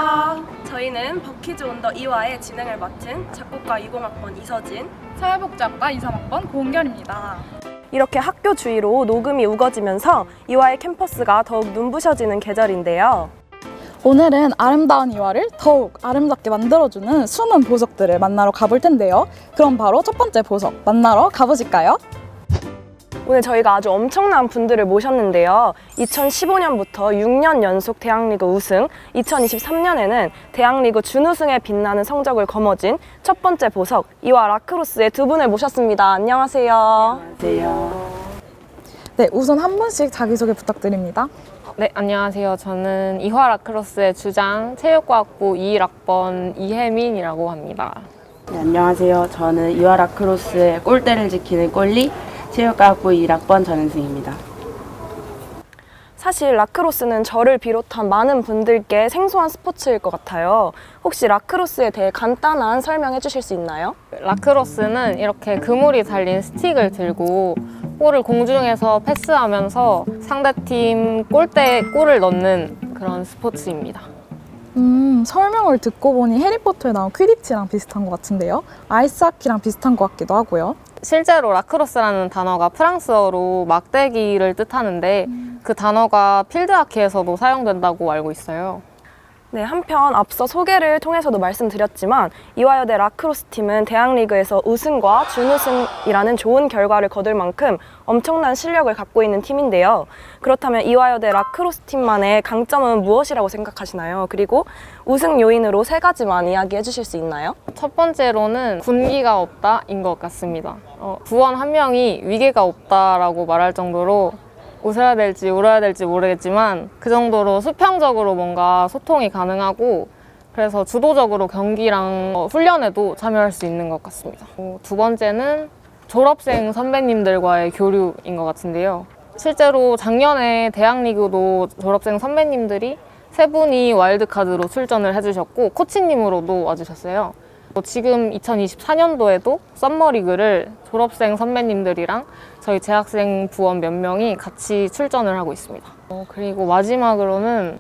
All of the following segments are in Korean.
안녕하세요. 저희는 버키즈 온더 2화의 진행을 맡은 작곡가 20학번 이서진, 사회복지학과 23학번 고은결입니다. 이렇게 학교 주위로 녹음이 우거지면서 2화의 캠퍼스가 더욱 눈부셔지는 계절인데요. 오늘은 아름다운 이화를 더욱 아름답게 만들어주는 숨은 보석들을 만나러 가볼 텐데요. 그럼 바로 첫 번째 보석 만나러 가보실까요? 오늘 저희가 아주 엄청난 분들을 모셨는데요. 2015년부터 6년 연속 대학리그 우승, 2023년에는 대학리그 준우승에 빛나는 성적을 거머쥔 첫 번째 보석, 이화 라크로스의 두 분을 모셨습니다. 안녕하세요. 안녕하세요. 네, 우선 한 분씩 자기소개 부탁드립니다. 네, 안녕하세요. 저는 이화 라크로스의 주장 체육과학부 21학번 이혜민이라고 합니다. 네, 안녕하세요. 저는 이화 라크로스의 골대를 지키는 골리 체육과학부 1학번 전은승입니다. 사실 라크로스는 저를 비롯한 많은 분들께 생소한 스포츠일 것 같아요. 혹시 라크로스에 대해 간단한 설명해 주실 수 있나요? 라크로스는 이렇게 그물이 달린 스틱을 들고 볼을 공중에서 패스하면서 상대팀 골대에 골을 넣는 그런 스포츠입니다. 설명을 듣고 보니 해리포터에 나온 퀴디치랑 비슷한 것 같은데요. 아이스하키랑 비슷한 것 같기도 하고요. 실제로 라크로스라는 단어가 프랑스어로 막대기를 뜻하는데 그 단어가 필드하키에서도 사용된다고 알고 있어요. 네, 한편 앞서 소개를 통해서도 말씀드렸지만 이화여대 라크로스 팀은 대학리그에서 우승과 준우승이라는 좋은 결과를 거둘 만큼 엄청난 실력을 갖고 있는 팀인데요. 그렇다면 이화여대 라크로스 팀만의 강점은 무엇이라고 생각하시나요? 그리고 우승 요인으로 세 가지만 이야기해 주실 수 있나요? 첫 번째로는 군기가 없다인 것 같습니다. 부원 한 명이 위계가 없다라고 말할 정도로 웃어야 될지 울어야 될지 모르겠지만 그 정도로 수평적으로 뭔가 소통이 가능하고 그래서 주도적으로 경기랑 훈련에도 참여할 수 있는 것 같습니다. 두 번째는 졸업생 선배님들과의 교류인 것 같은데요. 실제로 작년에 대학리그도 졸업생 선배님들이 세 분이 와일드카드로 출전을 해주셨고 코치님으로도 와주셨어요. 지금 2024년도에도 썸머리그를 졸업생 선배님들이랑 저희 재학생 부원 몇 명이 같이 출전을 하고 있습니다. 그리고 마지막으로는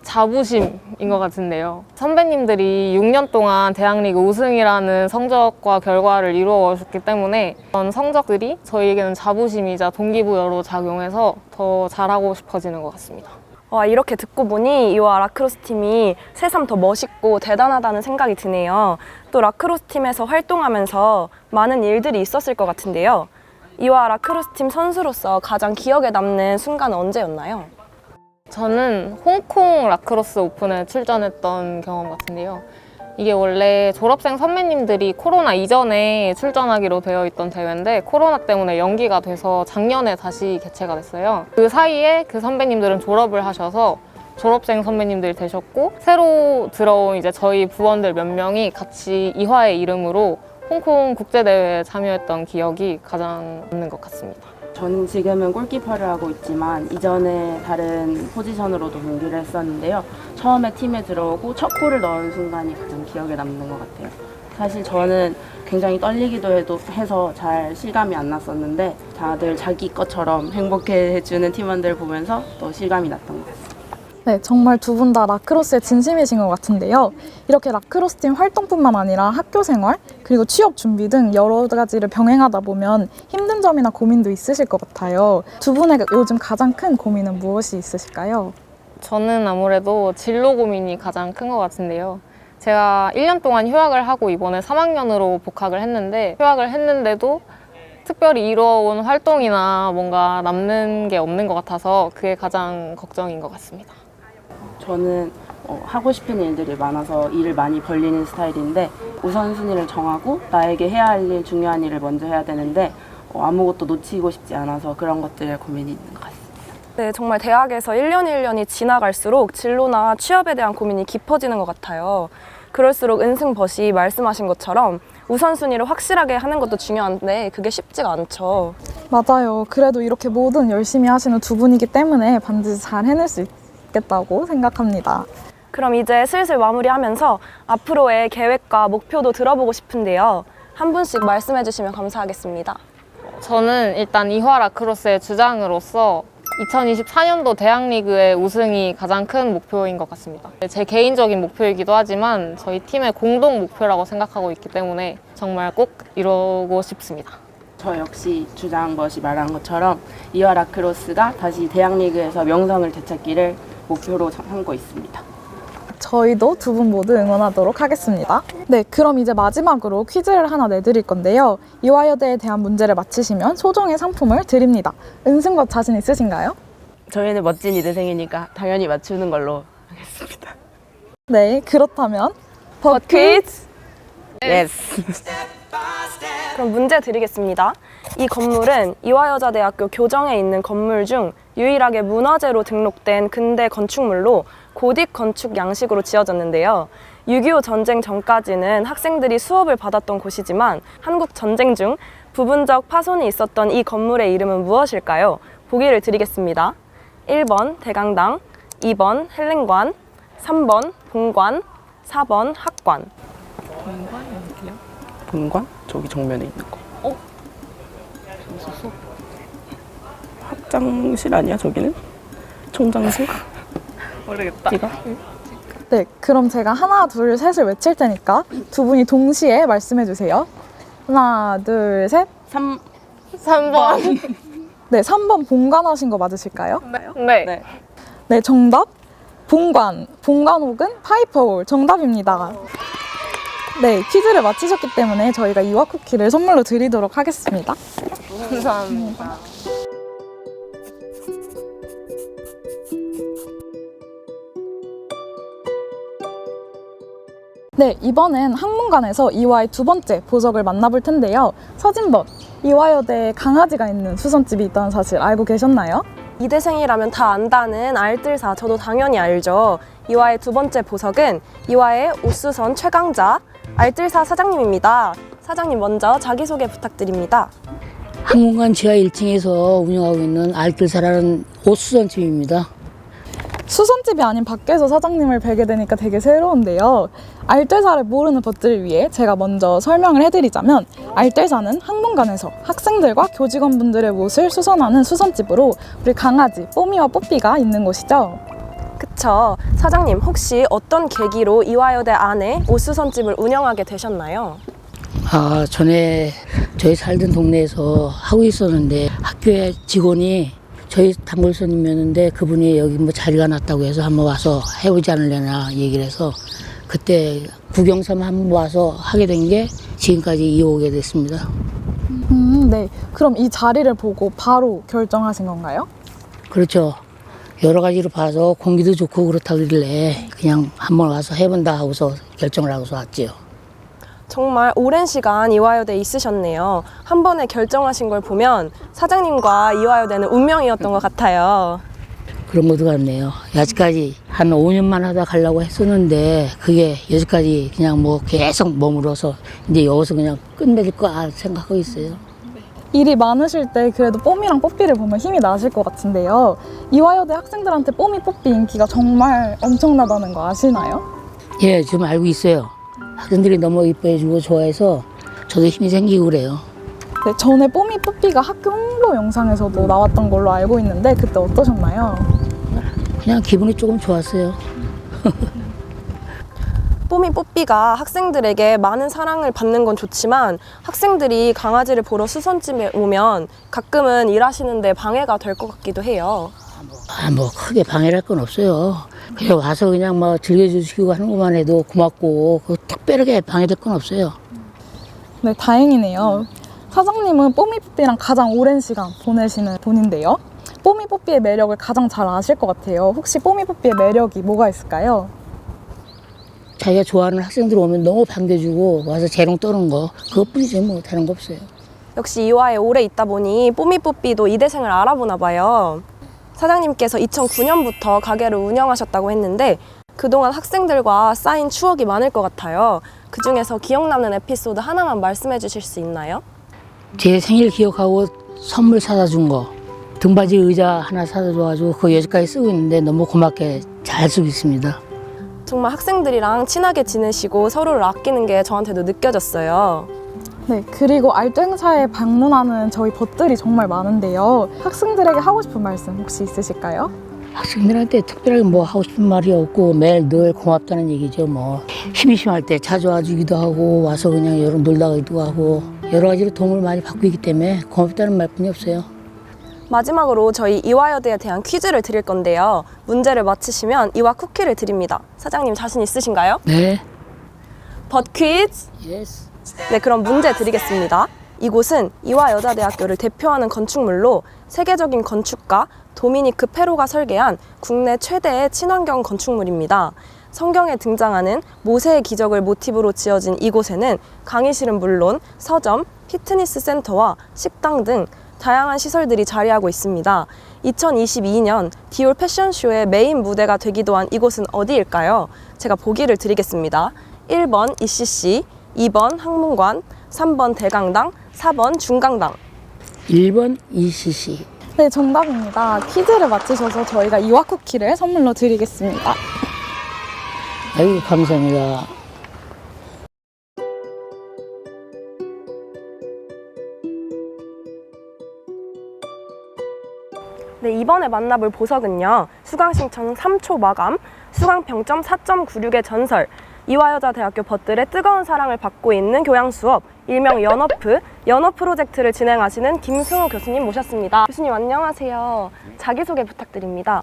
자부심인 것 같은데요. 선배님들이 6년 동안 대학리그 우승이라는 성적과 결과를 이루어 오셨기 때문에 그런 성적들이 저희에게는 자부심이자 동기부여로 작용해서 더 잘하고 싶어지는 것 같습니다. 이렇게 듣고 보니 이화 라크로스 팀이 새삼 더 멋있고 대단하다는 생각이 드네요. 또 라크로스 팀에서 활동하면서 많은 일들이 있었을 것 같은데요. 이화 라크로스 팀 선수로서 가장 기억에 남는 순간은 언제였나요? 저는 홍콩 라크로스 오픈에 출전했던 경험 같은데요. 이게 원래 졸업생 선배님들이 코로나 이전에 출전하기로 되어 있던 대회인데 코로나 때문에 연기가 돼서 작년에 다시 개최가 됐어요. 그 사이에 그 선배님들은 졸업을 하셔서 졸업생 선배님들이 되셨고 새로 들어온 이제 저희 부원들 몇 명이 같이 이화의 이름으로 홍콩 국제대회에 참여했던 기억이 가장 남는 것 같습니다. 저는 지금은 골키퍼를 하고 있지만 이전에 다른 포지션으로도 경기를 했었는데요. 처음에 팀에 들어오고 첫 골을 넣은 순간이 가장 기억에 남는 것 같아요. 사실 저는 굉장히 떨리기도 해서 잘 실감이 안 났었는데 다들 자기 것처럼 행복해해주는 팀원들 보면서 또 실감이 났던 것 같습니다. 네, 정말 두 분 다 라크로스에 진심이신 것 같은데요. 이렇게 라크로스 팀 활동뿐만 아니라 학교 생활, 그리고 취업 준비 등 여러 가지를 병행하다 보면 힘든 점이나 고민도 있으실 것 같아요. 두 분의 요즘 가장 큰 고민은 무엇이 있으실까요? 저는 아무래도 진로 고민이 가장 큰 것 같은데요. 제가 1년 동안 휴학을 하고 이번에 3학년으로 복학을 했는데 휴학을 했는데도 특별히 이루어온 활동이나 뭔가 남는 게 없는 것 같아서 그게 가장 걱정인 것 같습니다. 저는 하고 싶은 일들이 많아서 일을 많이 벌리는 스타일인데 우선순위를 정하고 나에게 해야 할 일, 중요한 일을 먼저 해야 되는데 아무것도 놓치고 싶지 않아서 그런 것들에 고민이 있는 것 같습니다. 네, 정말 대학에서 1년 1년이 지나갈수록 진로나 취업에 대한 고민이 깊어지는 것 같아요. 그럴수록 은승벗이 말씀하신 것처럼 우선순위를 확실하게 하는 것도 중요한데 그게 쉽지가 않죠. 맞아요. 그래도 이렇게 뭐든 열심히 하시는 두 분이기 때문에 반드시 잘 해낼 수 있겠다고 생각합니다. 그럼 이제 슬슬 마무리하면서 앞으로의 계획과 목표도 들어보고 싶은데요. 한 분씩 말씀해 주시면 감사하겠습니다. 저는 일단 이화 라크로스의 주장으로서 2024년도 대학리그의 우승이 가장 큰 목표인 것 같습니다. 제 개인적인 목표이기도 하지만 저희 팀의 공동 목표라고 생각하고 있기 때문에 정말 꼭 이루고 싶습니다. 저 역시 주장벗이 말한 것처럼 이화 라크로스가 다시 대학리그에서 명성을 되찾기를 목표로 삼고 있습니다. 저희도 두 분 모두 응원하도록 하겠습니다. 네, 그럼 이제 마지막으로 퀴즈를 하나 내드릴 건데요. 이화여대에 대한 문제를 맞히시면 소정의 상품을 드립니다. 은승것 자신 있으신가요? 저희는 멋진 이대생이니까 당연히 맞추는 걸로 하겠습니다. 네, 그렇다면 퀴즈! 예스! 그럼 문제 드리겠습니다. 이 건물은 이화여자대학교 교정에 있는 건물 중 유일하게 문화재로 등록된 근대 건축물로 고딕 건축 양식으로 지어졌는데요. 6.25 전쟁 전까지는 학생들이 수업을 받았던 곳이지만 한국 전쟁 중 부분적 파손이 있었던 이 건물의 이름은 무엇일까요? 보기를 드리겠습니다. 1번 대강당, 2번 헬렌관, 3번 본관, 4번 학관. 본관? 저기 정면에 있는 거. 학장실 아니야 저기는? 총장실? 모르겠다. 이거? 네, 그럼 제가 하나, 둘, 셋을 외칠 테니까 두 분이 동시에 말씀해 주세요. 하나, 둘, 셋. 3번. 네, 3번 본관 하신 거 맞으실까요? 네. 네, 정답 본관. 본관 혹은 파이퍼홀 정답입니다. 네, 퀴즈를 맞히셨기 때문에 저희가 이화 쿠키를 선물로 드리도록 하겠습니다. 감사합니다. 네, 이번엔 학문관에서 이화의 두 번째 보석을 만나볼 텐데요. 서진번, 이화여대에 강아지가 있는 수선집이 있다는 사실 알고 계셨나요? 이대생이라면 다 안다는 알뜰사, 저도 당연히 알죠. 이화의 두 번째 보석은 이화의 옷수선 최강자 알뜰사 사장님입니다. 사장님 먼저 자기소개 부탁드립니다. 학문관 지하 1층에서 운영하고 있는 알뜰사라는 옷수선집입니다. 수선집이 아닌 밖에서 사장님을 뵈게 되니까 되게 새로운데요. 알뜰사를 모르는 분들을 위해 제가 먼저 설명을 해드리자면 알뜰사는 학문관에서 학생들과 교직원분들의 옷을 수선하는 수선집으로 우리 강아지 뽀미와 뽀삐가 있는 곳이죠. 그쵸. 사장님 혹시 어떤 계기로 이화여대 안에 옷수선집을 운영하게 되셨나요? 전에 저희 살던 동네에서 하고 있었는데 학교에 직원이 저희 단골손님이었는데 그분이 여기 뭐 자리가 났다고 해서 한번 와서 해보지 않으려나 얘기를 해서 그때 구경삼아 한번 와서 하게 된 게 지금까지 이어오게 됐습니다. 네. 그럼 이 자리를 보고 바로 결정하신 건가요? 그렇죠. 여러 가지로 봐서 공기도 좋고 그렇다 그러길래 그냥 한번 와서 해본다 하고서 결정을 하고서 왔지요. 정말 오랜 시간 이화여대에 있으셨네요. 한 번에 결정하신 걸 보면 사장님과 이화여대는 운명이었던 것 같아요. 그런 것도 같네요. 여지까지 한 5년만 하다 가려고 했었는데 그게 여지까지 그냥 뭐 계속 머물러서 이제 여기서 그냥 끝내릴까 생각하고 있어요. 일이 많으실 때 그래도 뽀미랑 뽀삐를 보면 힘이 나실 것 같은데요. 이화여대 학생들한테 뽀미, 뽀삐 인기가 정말 엄청나다는 거 아시나요? 예, 좀 알고 있어요. 학생들이 너무 이뻐해주고 좋아해서 저도 힘이 생기고 그래요. 네, 전에 뽀미, 뽀삐가 학교 홍보 영상에서도 나왔던 걸로 알고 있는데 그때 어떠셨나요? 그냥 기분이 조금 좋았어요. 뽀미 뽀삐가 학생들에게 많은 사랑을 받는 건 좋지만 학생들이 강아지를 보러 수선집에 오면 가끔은 일하시는데 방해가 될 것 같기도 해요. 뭐 크게 방해할 건 없어요. 그냥 와서 그냥 뭐 즐겨주시고 하는 것만 해도 고맙고 특별하게 방해될 건 없어요. 네, 다행이네요. 사장님은 뽀미, 뽀삐랑 가장 오랜 시간 보내시는 분인데요. 뽀미, 뽀삐의 매력을 가장 잘 아실 것 같아요. 혹시 뽀미, 뽀삐의 매력이 뭐가 있을까요? 자기가 좋아하는 학생들 오면 너무 반겨주고 와서 재롱 떠는 거 그것뿐이지 뭐 다른 거 없어요. 역시 이화에 오래 있다 보니 뽀미 뽀삐도 이대생을 알아보나 봐요. 사장님께서 2009년부터 가게를 운영하셨다고 했는데 그동안 학생들과 쌓인 추억이 많을 것 같아요. 그중에서 기억 남는 에피소드 하나만 말씀해 주실 수 있나요? 제 생일 기억하고 선물 사다 준 거 등받이 의자 하나 사다 줘가지고 그거 여기까지 쓰고 있는데 너무 고맙게 잘 쓰고 있습니다. 정말 학생들이랑 친하게 지내시고 서로를 아끼는 게 저한테도 느껴졌어요. 네, 그리고 알도 행사에 방문하는 저희 벗들이 정말 많은데요. 학생들에게 하고 싶은 말씀 혹시 있으실까요? 학생들한테 특별하게 뭐 하고 싶은 말이 없고 매일 늘 고맙다는 얘기죠. 뭐 힘이 심할 때 자주 와주기도 하고 와서 그냥 여러 놀다 가기도 하고 여러 가지로 도움을 많이 받고 있기 때문에 고맙다는 말뿐이 없어요. 마지막으로 저희 이화여대에 대한 퀴즈를 드릴 건데요. 문제를 맞히시면 이화 쿠키를 드립니다. 사장님 자신 있으신가요? 네. 벗 퀴즈! 예스. 네, 그럼 문제 드리겠습니다. 이곳은 이화여자대학교를 대표하는 건축물로 세계적인 건축가 도미니크 페로가 설계한 국내 최대의 친환경 건축물입니다. 성경에 등장하는 모세의 기적을 모티브로 지어진 이곳에는 강의실은 물론 서점, 피트니스 센터와 식당 등 다양한 시설들이 자리하고 있습니다. 2022년 디올 패션쇼의 메인 무대가 되기도 한 이곳은 어디일까요? 제가 보기를 드리겠습니다. 1번 ECC, 2번 학문관, 3번 대강당, 4번 중강당. 1번 ECC. 네, 정답입니다. 퀴즈를 맞히셔서 저희가 이화 쿠키를 선물로 드리겠습니다. 아이고 감사합니다. 네, 이번에 만나볼 보석은요. 수강 신청 3초 마감, 수강 평점 4.96의 전설, 이화여자대학교 벗들의 뜨거운 사랑을 받고 있는 교양 수업, 일명 연어프, 연어 프로젝트를 진행하시는 김승우 교수님 모셨습니다. 교수님 안녕하세요. 자기소개 부탁드립니다.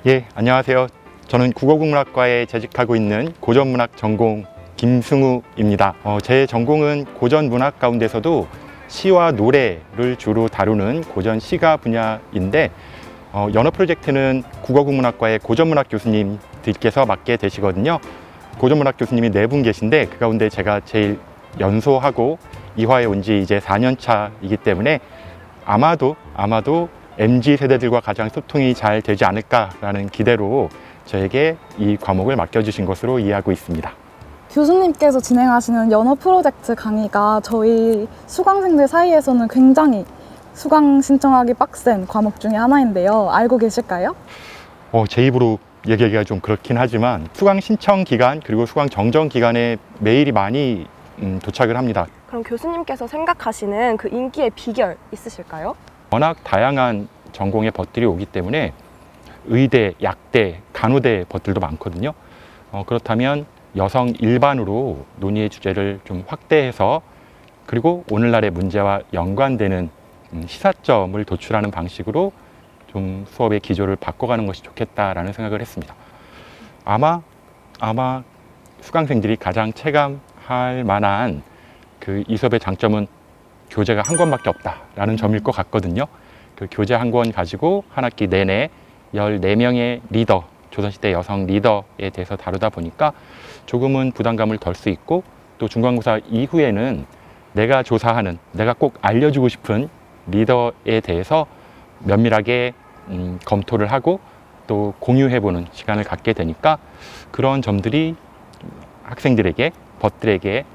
예, 안녕하세요. 저는 국어국문학과에 재직하고 있는 고전문학 전공 김승우입니다. 제 전공은 고전문학 가운데서도 시와 노래를 주로 다루는 고전 시가 분야인데 연어 프로젝트는 국어국문학과의 고전문학 교수님들께서 맡게 되시거든요. 고전문학 교수님이 4분 계신데 그 가운데 제가 제일 연소하고 이화에 온 지 이제 4년 차이기 때문에 아마도 MZ 세대들과 가장 소통이 잘 되지 않을까라는 기대로 저에게 이 과목을 맡겨주신 것으로 이해하고 있습니다. 교수님께서 진행하시는 연어 프로젝트 강의가 저희 수강생들 사이에서는 굉장히 수강 신청하기 빡센 과목 중에 하나인데요. 알고 계실까요? 제 입으로 얘기하기가 좀 그렇긴 하지만 수강 신청 기간 그리고 수강 정정 기간에 메일이 많이 도착을 합니다. 그럼 교수님께서 생각하시는 그 인기의 비결 있으실까요? 워낙 다양한 전공의 벗들이 오기 때문에 의대, 약대, 간호대 벗들도 많거든요. 그렇다면 여성 일반으로 논의의 주제를 좀 확대해서 그리고 오늘날의 문제와 연관되는 시사점을 도출하는 방식으로 좀 수업의 기조를 바꿔가는 것이 좋겠다라는 생각을 했습니다. 아마 수강생들이 가장 체감할 만한 이 수업의 장점은 교재가 한 권밖에 없다라는 점일 것 같거든요. 그 교재 한 권 가지고 한 학기 내내 14명의 리더, 조선시대 여성 리더에 대해서 다루다 보니까 조금은 부담감을 덜 수 있고 또 중간고사 이후에는 내가 조사하는, 내가 꼭 알려주고 싶은 리더에 대해서 면밀하게 검토를 하고 또 공유해보는 시간을 갖게 되니까 그런 점들이 학생들에게, 벗들에게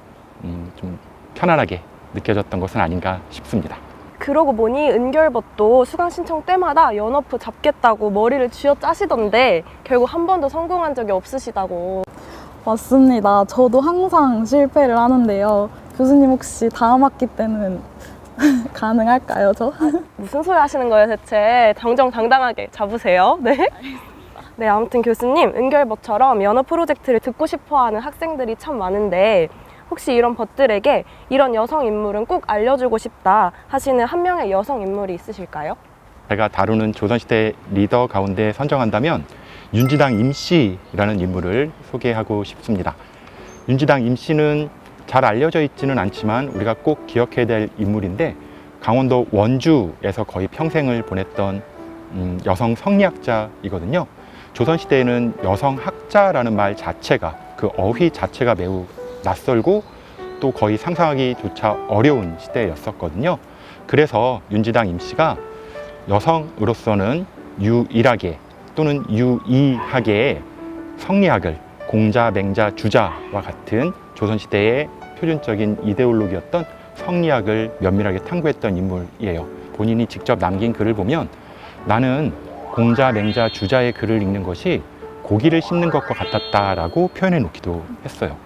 좀 편안하게 느껴졌던 것은 아닌가 싶습니다. 그러고 보니 은결벗도 수강 신청 때마다 연어프 잡겠다고 머리를 쥐어짜시던데 결국 한 번도 성공한 적이 없으시다고. 맞습니다. 저도 항상 실패를 하는데요. 교수님 혹시 다음 학기 때는 가능할까요, 저? 무슨 소리 하시는 거예요 대체? 정정당당하게 잡으세요. 네. 네, 아무튼 교수님 은결벗처럼 연어 프로젝트를 듣고 싶어하는 학생들이 참 많은데 혹시 이런 벗들에게 이런 여성 인물은 꼭 알려주고 싶다 하시는 한 명의 여성 인물이 있으실까요? 제가 다루는 조선시대 리더 가운데 선정한다면 윤지당 임씨라는 인물을 소개하고 싶습니다. 윤지당 임씨는 잘 알려져 있지는 않지만 우리가 꼭 기억해야 될 인물인데 강원도 원주에서 거의 평생을 보냈던 여성 성리학자이거든요. 조선시대에는 여성학자라는 말 자체가, 그 어휘 자체가 매우 낯설고 또 거의 상상하기조차 어려운 시대였었거든요. 그래서 윤지당 임씨가 여성으로서는 유일하게 또는 유이하게 성리학을 공자, 맹자, 주자와 같은 조선시대의 표준적인 이데올로기였던 성리학을 면밀하게 탐구했던 인물이에요. 본인이 직접 남긴 글을 보면 나는 공자, 맹자, 주자의 글을 읽는 것이 고기를 씹는 것과 같았다라고 표현해 놓기도 했어요.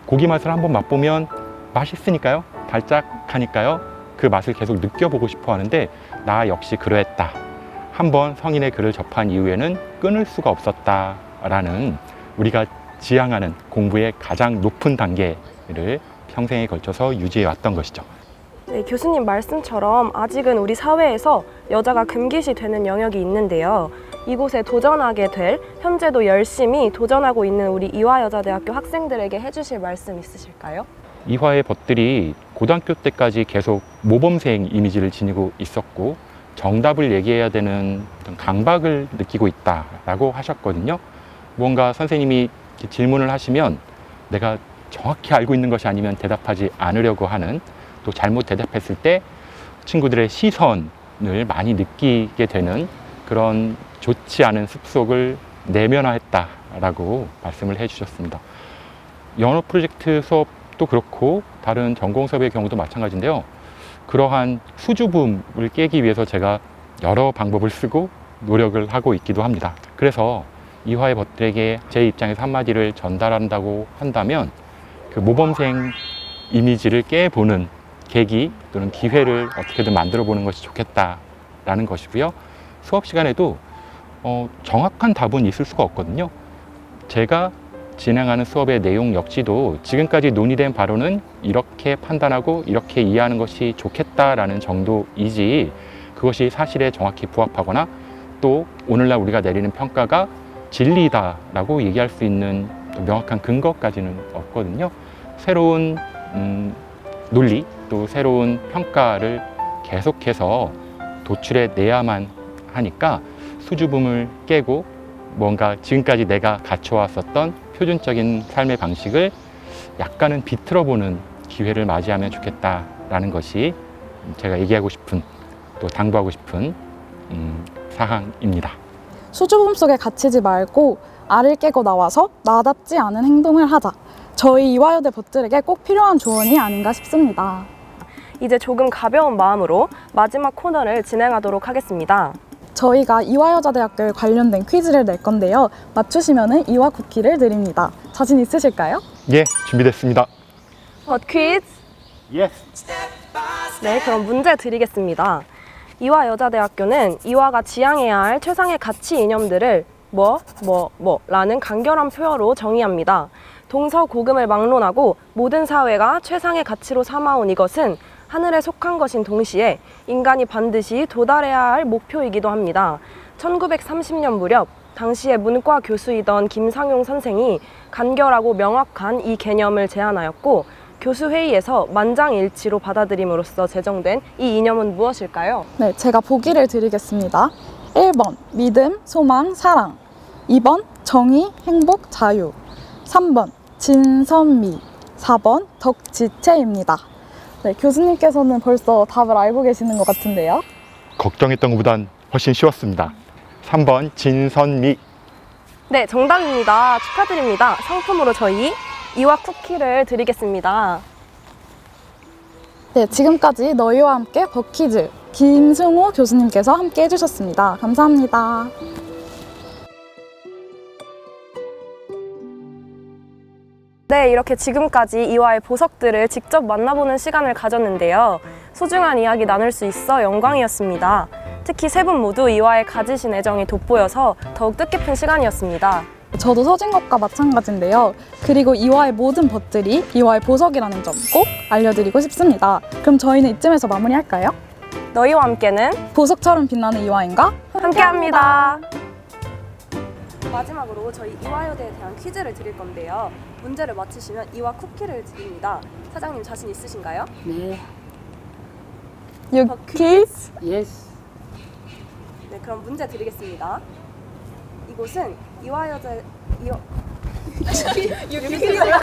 고기 맛을 한번 맛보면 맛있으니까요. 달짝하니까요. 그 맛을 계속 느껴보고 싶어 하는데 나 역시 그러했다. 한번 성인의 글을 접한 이후에는 끊을 수가 없었다라는 우리가 지향하는 공부의 가장 높은 단계를 평생에 걸쳐서 유지해 왔던 것이죠. 네, 교수님 말씀처럼 아직은 우리 사회에서 여자가 금기시 되는 영역이 있는데요. 이곳에 도전하게 될, 현재도 열심히 도전하고 있는 우리 이화여자대학교 학생들에게 해주실 말씀 있으실까요? 이화의 벗들이 고등학교 때까지 계속 모범생 이미지를 지니고 있었고 정답을 얘기해야 되는 어떤 강박을 느끼고 있다라고 하셨거든요. 무언가 선생님이 질문을 하시면 내가 정확히 알고 있는 것이 아니면 대답하지 않으려고 하는, 또 잘못 대답했을 때 친구들의 시선을 많이 느끼게 되는 그런 좋지 않은 습속을 내면화했다라고 말씀을 해주셨습니다. 영어 프로젝트 수업도 그렇고 다른 전공 수업의 경우도 마찬가지인데요. 그러한 수줍음을 깨기 위해서 제가 여러 방법을 쓰고 노력을 하고 있기도 합니다. 그래서 이화의 벗들에게 제 입장에서 한마디를 전달한다고 한다면 그 모범생 이미지를 깨보는 계기 또는 기회를 어떻게든 만들어 보는 것이 좋겠다라는 것이고요. 수업 시간에도 정확한 답은 있을 수가 없거든요. 제가 진행하는 수업의 내용 역시도 지금까지 논의된 바로는 이렇게 판단하고 이렇게 이해하는 것이 좋겠다라는 정도이지, 그것이 사실에 정확히 부합하거나 또 오늘날 우리가 내리는 평가가 진리다라고 얘기할 수 있는 명확한 근거까지는 없거든요. 새로운 논리 또 새로운 평가를 계속해서 도출해 내야만 하니까 수줍음을 깨고 뭔가 지금까지 내가 갖춰왔었던 표준적인 삶의 방식을 약간은 비틀어보는 기회를 맞이하면 좋겠다라는 것이 제가 얘기하고 싶은, 또 당부하고 싶은 사항입니다. 수줍음 속에 갇히지 말고 알을 깨고 나와서 나답지 않은 행동을 하자. 저희 이화여대 벗들에게 꼭 필요한 조언이 아닌가 싶습니다. 이제 조금 가벼운 마음으로 마지막 코너를 진행하도록 하겠습니다. 저희가 이화여자대학교에 관련된 퀴즈를 낼 건데요. 맞추시면 이화 쿠키를 드립니다. 자신 있으실까요? 예, 준비됐습니다. 퀴즈? 예스. 네, 그럼 문제 드리겠습니다. 이화여자대학교는 이화가 지향해야 할 최상의 가치 이념들을 라는 간결한 표어로 정의합니다. 동서고금을 막론하고 모든 사회가 최상의 가치로 삼아온 이것은 하늘에 속한 것인 동시에 인간이 반드시 도달해야 할 목표이기도 합니다. 1930년 무렵 당시의 문과 교수이던 김상용 선생이 간결하고 명확한 이 개념을 제안하였고 교수회의에서 만장일치로 받아들임으로써 제정된 이 이념은 무엇일까요? 네, 제가 보기를 드리겠습니다. 1번 믿음, 소망, 사랑. 2번 정의, 행복, 자유. 3번 진선미. 4번 덕지체입니다. 네, 교수님께서는 벌써 답을 알고 계시는 것 같은데요. 걱정했던 것보단 훨씬 쉬웠습니다. 3번 진선미. 네, 정답입니다. 축하드립니다. 상품으로 저희 이화 쿠키를 드리겠습니다. 네, 지금까지 너희와 함께 버퀴즈 김승호 교수님께서 함께 해주셨습니다. 감사합니다. 네, 이렇게 지금까지 이화의 보석들을 직접 만나보는 시간을 가졌는데요. 소중한 이야기 나눌 수 있어 영광이었습니다. 특히 세 분 모두 이화에 가지신 애정이 돋보여서 더욱 뜻깊은 시간이었습니다. 저도 서진 것과 마찬가지인데요. 그리고 이화의 모든 벗들이 이화의 보석이라는 점 꼭 알려드리고 싶습니다. 그럼 저희는 이쯤에서 마무리할까요? 너희와 함께는 보석처럼 빛나는 이화인가? 함께합니다. 마지막으로 저희 이화여대에 대한 퀴즈를 드릴 건데요. 문제를 맞히시면 이화 쿠키를 드립니다. 사장님 자신 있으신가요? 네. 유키스? 예스. 네, 그럼 문제 드리겠습니다. 이곳은 이화여대